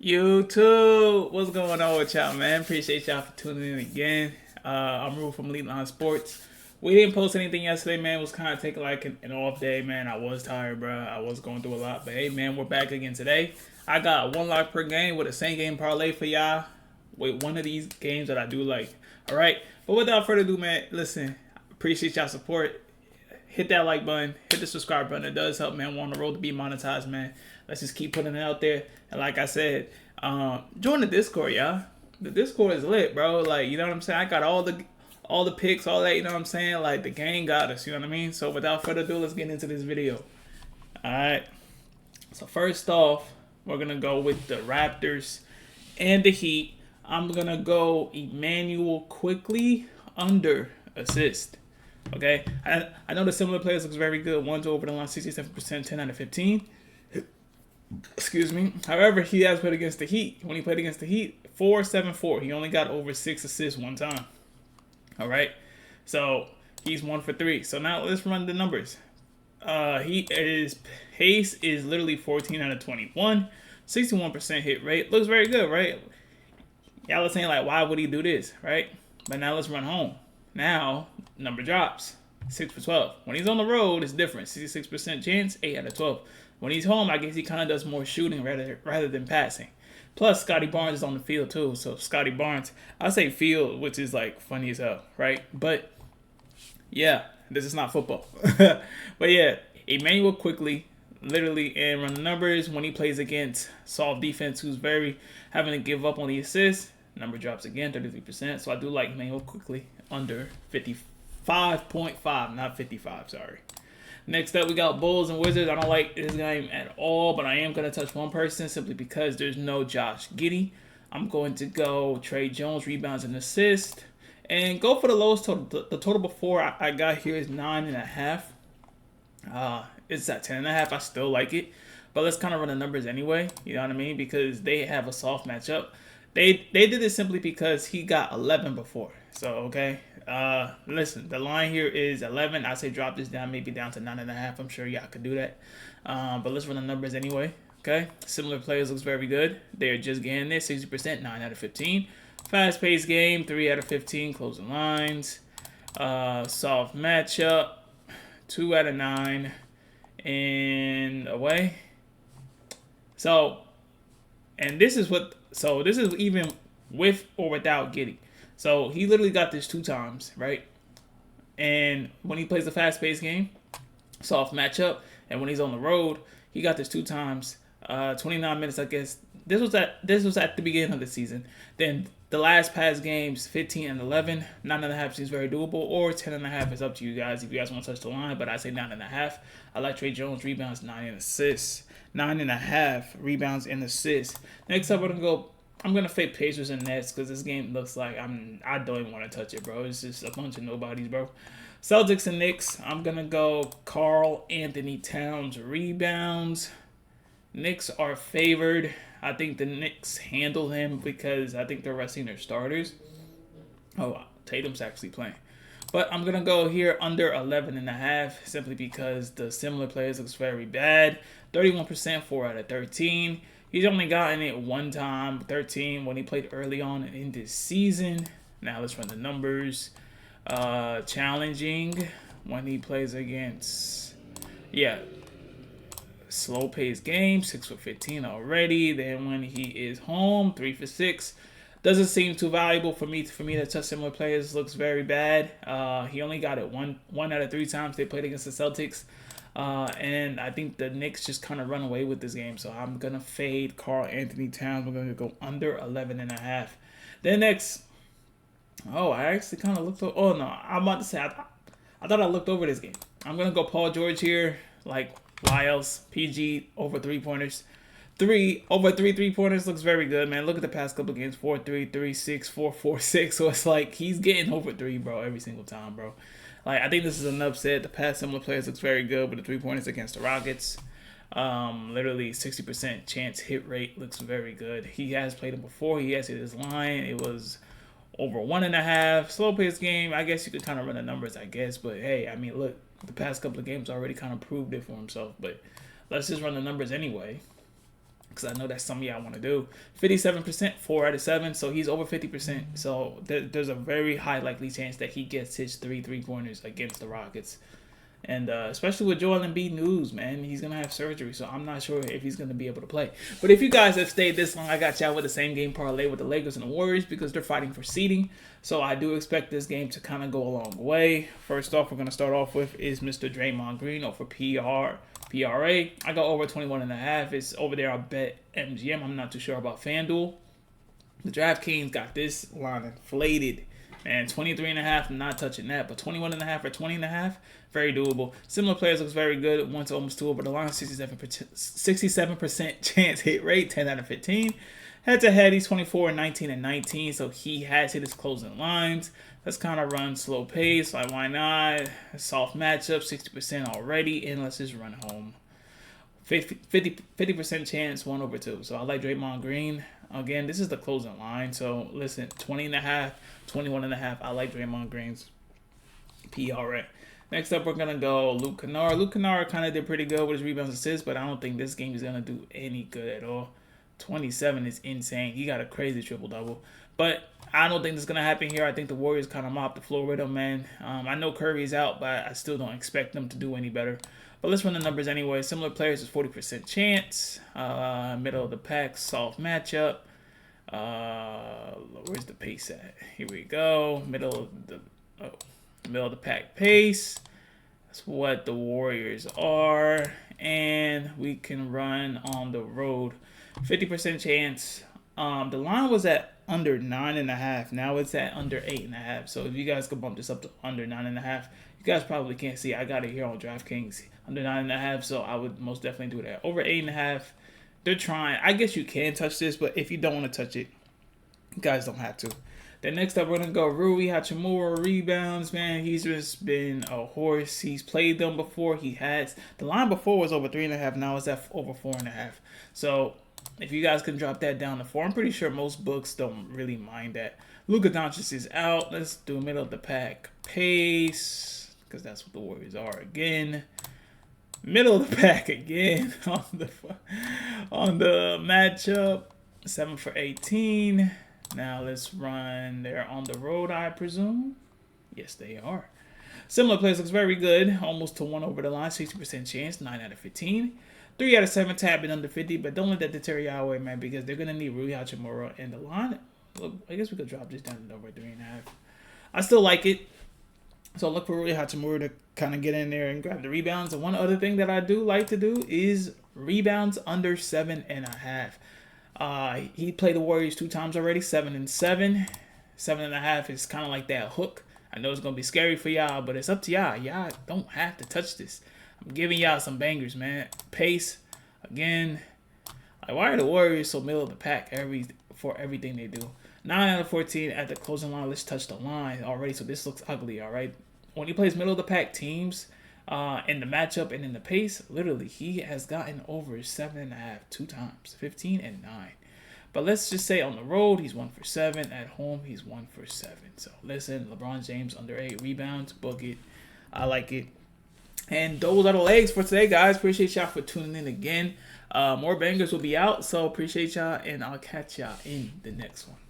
YouTube, what's going on with y'all, man? Appreciate y'all for tuning in again. I'm Ru from Elite Line Sports. We didn't post anything yesterday, man. It was kind of taking like an off day, man. I was tired, bro. I was going through a lot, but hey, man, we're back again today. I got one lock per game with a same game parlay for y'all with one of these games that I do like. All right, but without further ado, man, listen. Appreciate y'all support. Hit that like button, hit the subscribe button. It does help, man. We're on the road to be monetized, man. Let's just keep putting it out there. And like I said, join the Discord, y'all. The Discord is lit, bro. Like, you know what I'm saying? I got all the picks, all that, you know what I'm saying? Like, the gang got us, you know what I mean? So without further ado, let's get into this video. Alright. So first off, we're gonna go with the Raptors and the Heat. I'm gonna go Emmanuel quickly under assist. Okay, I know the similar players looks very good. One's over the line, 67%, 10 out of 15. Excuse me. However, he has played against the Heat. When he played against the Heat, 4-7-4. He only got over 6 assists one time. All right, so he's 1 for 3. So now let's run the numbers. His pace is literally 14 out of 21, 61% hit rate. Looks very good, right? Y'all are saying like, why would he do this, right? But now let's run home. Now, number drops. 6 for 12. When he's on the road, it's different. 66% chance, 8 out of 12. When he's home, I guess he kind of does more shooting rather than passing. Plus, Scotty Barnes is on the field too. So, Scotty Barnes, I say field, which is like funny as hell, right? But, yeah, this is not football. But, yeah, Emmanuel quickly, literally, and run the numbers when he plays against soft defense, who's very having to give up on the assists. Number drops again, 33%. So I do like Emmanuel quickly under 55.5, not 55, sorry. Next up, we got Bulls and Wizards. I don't like this game at all, but I am going to touch one person simply because there's no Josh Giddey. I'm going to go Trey Jones, rebounds and assists, and go for the lowest total. The total before I got here is 9.5. It's at 10.5. I still like it, but let's kind of run the numbers anyway. You know what I mean? Because they have a soft matchup. They did it simply because he got 11 before. So, okay. Listen, the line here is 11. I say drop this down, maybe down to 9.5. I'm sure y'all could do that. But let's run the numbers anyway. Okay. Similar players looks very good. They're just getting there. 60%, 9 out of 15. Fast-paced game, 3 out of 15. Closing lines. Soft matchup, 2 out of 9. And away. So, and this is what... So this is even with or without Giddey. So he literally got this 2 times, right? And when he plays a fast-paced game, soft matchup, and when he's on the road, he got this 2 times. 29 minutes, I guess. This was at the beginning of the season. Then the last past games, 15 and 11, 9.5 seems very doable, or 10.5 is up to you guys if you guys want to touch the line. But I say 9.5. I like Trey Jones rebounds, 9 and assists. 9.5 rebounds and assists. Next up, I'm gonna fade Pacers and Nets because this game looks like I don't even want to touch it, bro. It's just a bunch of nobodies, bro. Celtics and Knicks. I'm gonna go Karl Anthony Towns rebounds. Knicks are favored. I think the Knicks handle him because I think they're resting their starters. Oh, Tatum's actually playing. But I'm going to go here under 11.5 simply because the similar players looks very bad. 31%, 4 out of 13. He's only gotten it one time, 13, when he played early on in this season. Now let's run the numbers. Challenging when he plays against, slow-paced game, 6 for 15 already. Then when he is home, 3 for 6. Doesn't seem too valuable for me to touch similar players. Looks very bad. He only got it one out of 3 times they played against the Celtics. And I think the Knicks just kind of run away with this game. So I'm going to fade Karl Anthony Towns. We're going to go under 11.5. Then next. Oh, I actually kind of looked over. Oh, no. I'm about to say, I thought I looked over this game. I'm going to go Paul George here. Like, why else? PG over 3-pointers. 3 over 3-pointers looks very good, man. Look at the past couple games. 4-3, 3-6, 4-4-6. So it's like he's getting over 3, bro, every single time, bro. Like, I think this is an upset. The past similar players looks very good with the 3-pointers against the Rockets. Literally 60% chance hit rate looks very good. He has played him before. He has hit his line. It was over 1.5. Slow paced game. I guess you could kind of run the numbers, I guess. But hey, I mean, look, the past couple of games already kind of proved it for himself. But let's just run the numbers anyway. because I know that's something y'all want to do. 57%, 4 out of 7, so he's over 50%. So there's a very high likely chance that he gets his 3-3-pointers against the Rockets. And especially with Joel Embiid news, man, he's going to have surgery, so I'm not sure if he's going to be able to play. But if you guys have stayed this long, I got y'all with the same game parlay with the Lakers and the Warriors because they're fighting for seeding. So I do expect this game to kind of go a long way. First off, we're going to start off with is Mr. Draymond Green over PRA. I got over 21.5. It's over there. I bet MGM. I'm not too sure about FanDuel. The DraftKings got this line inflated. And 23.5, I'm not touching that. But 21.5 or 20.5, very doable. Similar players looks very good. 1 to almost 2 over the line. 67% chance hit rate. 10 out of 15. Head to head, he's 24, 19, and 19. So he has hit his closing lines. Let's kind of run slow pace. Like, why not? A soft matchup, 60% already. And let's just run home. 50% chance, 1 over 2. So I like Draymond Green. Again, this is the closing line. So listen, 20.5, 21.5. I like Draymond Green's PRA. Next up, we're going to go Luke Kennard. Luke Kennard kind of did pretty good with his rebounds and assists, but I don't think this game is going to do any good at all. 27 is insane. He got a crazy triple-double. But I don't think this is going to happen here. I think the Warriors kind of mop the floor with him, man. I know Curry's out, but I still don't expect them to do any better. But let's run the numbers anyway. Similar players is 40% chance. Middle of the pack, soft matchup. Where's the pace at? Here we go. Middle of the pack pace. That's what the Warriors are. And we can run on the road. 50% chance. The line was at under 9.5. Now it's at under 8.5. So if you guys could bump this up to under 9.5, you guys probably can't see. I got it here on DraftKings under 9.5. So I would most definitely do that. Over 8.5. They're trying. I guess you can touch this, but if you don't want to touch it, you guys don't have to. Then next up, we're going to go Rui Hachimura rebounds, man. He's just been a horse. He's played them before. He has. The line before was over 3.5. Now it's at over 4.5. So if you guys can drop that down to 4, I'm pretty sure most books don't really mind that. Luka Doncic is out. Let's do middle of the pack pace because that's what the Warriors are again. Middle of the pack again on the matchup. 7 for 18. Now let's run. They're on the road, I presume. Yes, they are. Similar plays looks very good. Almost to 1 over the line. 60% chance. 9 out of 15. 3 out of 7 tapping under 50. But don't let that deter you away, man, because they're going to need Rui Hachimura in the line. Look, I guess we could drop this down to over 3.5. I still like it. So look for Rui Hachimura to kind of get in there and grab the rebounds. And one other thing that I do like to do is rebounds under 7.5. He played the Warriors 2 times already, 7 and 7. 7.5 is kind of like that hook. I know it's going to be scary for y'all, but it's up to y'all. Y'all don't have to touch this. I'm giving y'all some bangers, man. Pace, again. Like, why are the Warriors so middle of the pack for everything they do? 9 out of 14 at the closing line. Let's touch the line already, so this looks ugly, all right? When he plays middle of the pack teams in the matchup and in the pace, literally, he has gotten over 7.5 2 times, 15 and 9. But let's just say on the road, he's 1 for 7. At home, he's 1 for 7. So listen, LeBron James under 8 rebounds. Book it. I like it. And those are the legs for today, guys. Appreciate y'all for tuning in again. More bangers will be out. So appreciate y'all, and I'll catch y'all in the next one.